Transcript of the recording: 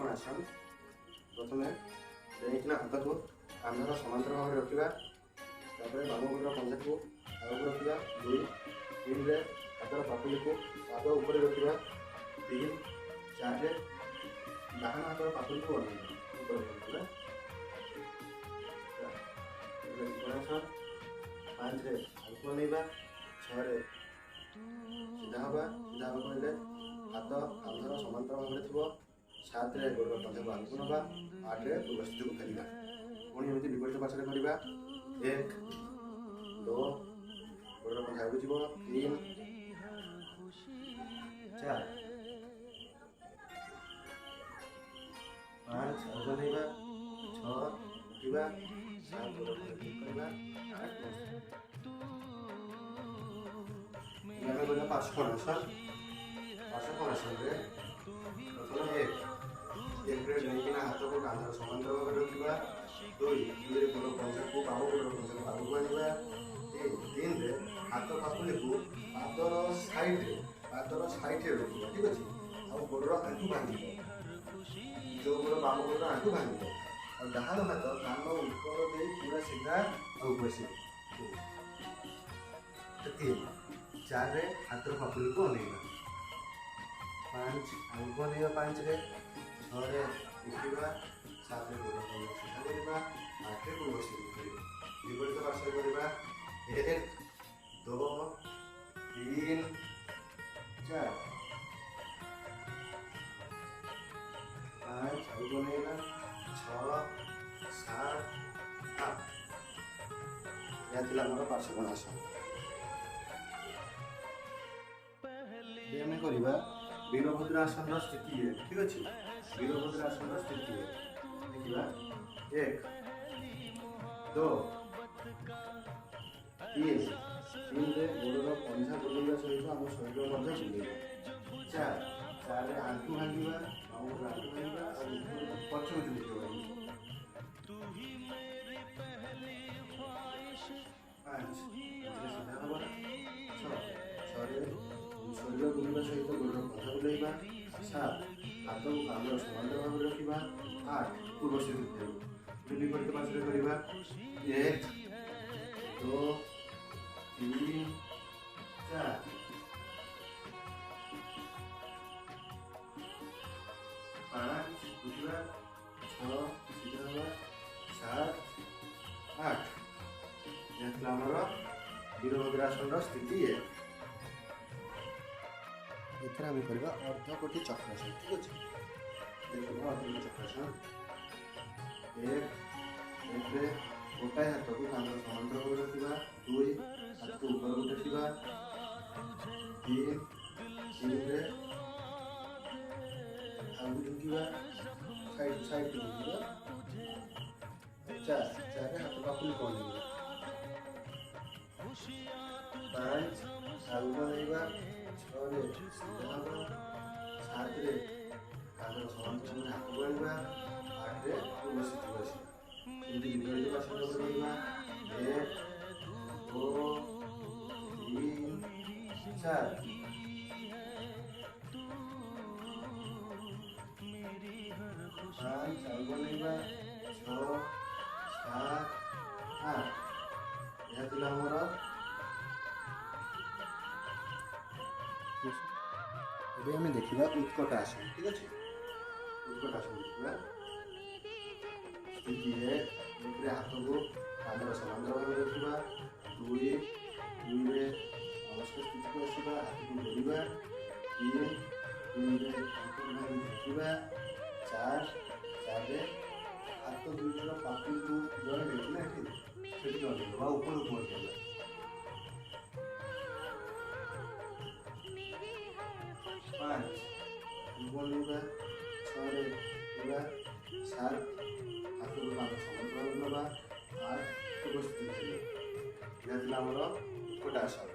आसन। प्रथम डेणिकिना हाथ को कांधर समांतर भाव रखा, बाम गोड़ पंजा को आगे रखा, 2 3 रे हाथर पापुली को पाद ऊपर रखा, 3 4 रे डाहाण हाथर पापुली को ऊपर रखा, 5 रे आगे अनेबा, 6 रे सीधा हवा, सीधा हवा कहले हाथ कांधर समांतर भाव में थी, 7 रे गोड़ पंजा को आगे नवा, 8 रे पूर्व स्थिति को फेरिबा। पुणी एमती विपरीत पार्श्व करवा, 1 2 गोड़ पंजा आगे जीव, 3 4 5 आगे नेबा, 6 उठिबा, 7 गोड़ करवा, 8 पार्श्वकोणासन। पार्श्वकोणासन रे प्रथम 1 रे डेणिकिना हाथ को कांधर समांतर भाव रखा, 2 रे गोड़ पंजा को बाम गोड़ पंजा को आगे आनिबा, 3 रे हाथ पापुली को पादर साइड रे रखा। ठीक अच्छे आ गोड़ आंठू भांग, जो गोड़ बाम गोड़ आंठू भांग और डाहाण हाथ कान ऊपर दे पूरा सीधा आगे बस। 3 4 रे हाथर पापुली को अनेबा, 5 आगे अनेबा, 5 रे 6 रे उठिबा, 7 रे गोड़ पंजा सीधा करवा, 8 रे पूर्व स्थिति करवा। विपरीत पार्श्व करवा, 1 2 3 4 5 आगे अनेबा, 6 7 8 यह थिला हमर पार्श्वकोणासन। करवा वीरभद्रासन स्थिति है। ठीक अच्छे वीरभद्रासन स्थिति है देखा, 1 2 3 रे गोड़ पंजा बुलेगा सहित आम शरीर बुलेगा, 4 रे आंठू भांगा, आंठू भांगा पछम देखा, 5 सीधा हवा, 6 रे शरीर बुलवा सहित गोड़ पंजा बुलेगा, 7 हाथ को कांधर समांतर भाव रखा, 8 पूर्व स्थिति फेरवा। विपरीत पार्श्व करवा, 1 2 3 4 5 उठा, 6 सीधा हवा, 7 8 यह वीरभद्रासन स्थिति है। एथर आम करवा अर्धकोटि चक्रासन। ठीक अच्छे देखो अर्धकोटि चक्रासन, 1 रे गोटाए हाथ को कांधर समांतर भाव रखा, 2 हाथ को ऊपर उठा, 3 रे आगे झुका, साइड झुका, 4 रे हाथ पापुली को अनेबा, 5 आगे अनेबा, 6 रे सीधा हवा, 7 रे कांधर समांतर भाव हाथ को आनिबा, 8 रे पूर्व स्थिति बस। विपरीत पार्श्व करवा, 1 2 3 4 5 आगे अनेबा, 6 7 8 यह थिला हमर। ଏବେ ଆମେ ଦେଖିବା ଉତ୍କଟ ଆसन। ଠିକ୍ ଅଛି ଉତ୍କଟ ଆसन ଦେଖିବା। स्थिति है 1 रे हाथ को कांधर समांतर भाव रखा, 2 रे नमस्कार स्थिति को आसवा, हाथ को जोड़वा, 3 रे आंखर भांगी झुकवा, 4 रे हाथ 2 जन पापुली को जड़े देखना ठीक अनेबा ऊपर ऊपर देवा, 5 अनेबा, 6 रे 7 हाथ को कांधर समांतर भाव नवा, 8 पूर्व स्थिति। यह उत्कट आसन।